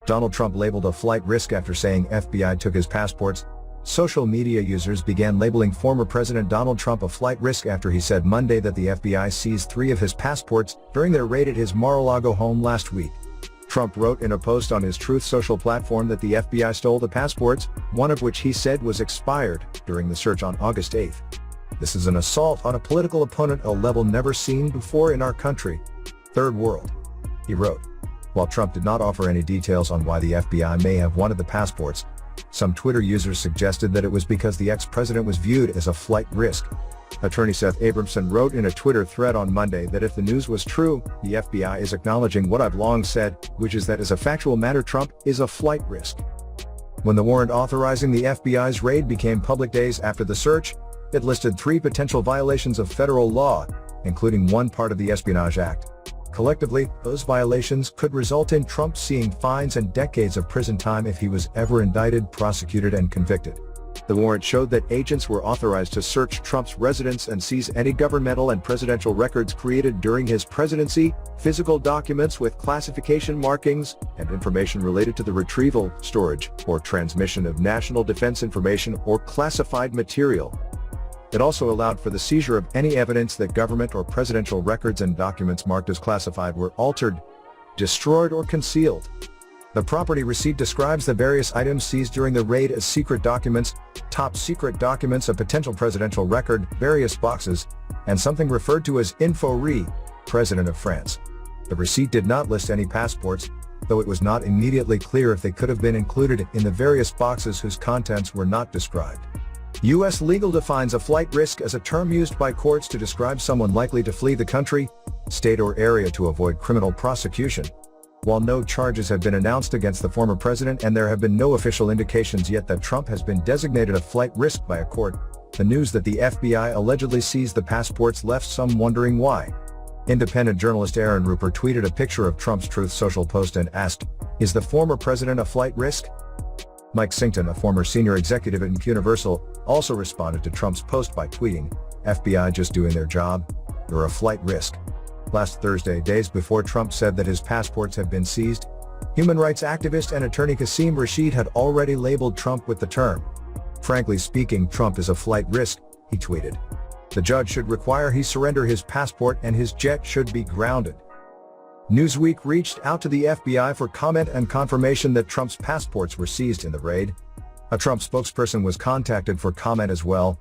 Donald Trump labeled a flight risk after saying FBI took his passports. Social media users began labeling former President Donald Trump a flight risk after he said Monday that the FBI seized 3 of his passports during their raid at his Mar-a-Lago home last week. Trump wrote in a post on his Truth Social platform that the FBI stole the passports, one of which he said was expired, during the search on August 8. "This is an assault on a political opponent at a level never seen before in our country. Third world," he wrote. While Trump did not offer any details on why the FBI may have wanted the passports, some Twitter users suggested that it was because the ex-president was viewed as a flight risk. Attorney Seth Abramson wrote in a Twitter thread on Monday that if the news was true, the FBI is acknowledging what I've long said, which is that as a factual matter Trump is a flight risk. When the warrant authorizing the FBI's raid became public days after the search, it listed 3 potential violations of federal law, including one part of the Espionage Act. Collectively, those violations could result in Trump seeing fines and decades of prison time if he was ever indicted, prosecuted, and convicted. The warrant showed that agents were authorized to search Trump's residence and seize any governmental and presidential records created during his presidency, physical documents with classification markings, and information related to the retrieval, storage, or transmission of national defense information or classified material. It also allowed for the seizure of any evidence that government or presidential records and documents marked as classified were altered, destroyed, or concealed. The property receipt describes the various items seized during the raid as secret documents, top secret documents, a potential presidential record, various boxes, and something referred to as Info-Re, President of France. The receipt did not list any passports, though it was not immediately clear if they could have been included in the various boxes whose contents were not described. U.S. legal defines a flight risk as a term used by courts to describe someone likely to flee the country, state, or area to avoid criminal prosecution. While no charges have been announced against the former president and there have been no official indications yet that Trump has been designated a flight risk by a court, the news that the FBI allegedly seized the passports left some wondering why. Independent journalist Aaron Rupert tweeted a picture of Trump's Truth Social post and asked, "Is the former president a flight risk?" Mike Singleton, a former senior executive at Universal, also responded to Trump's post by tweeting, "FBI just doing their job? You're a flight risk." Last Thursday, days before Trump said that his passports had been seized, human rights activist and attorney Qasim Rashid had already labeled Trump with the term. "Frankly speaking, Trump is a flight risk," he tweeted. "The judge should require he surrender his passport and his jet should be grounded." Newsweek reached out to the FBI for comment and confirmation that Trump's passports were seized in the raid. A Trump spokesperson was contacted for comment as well,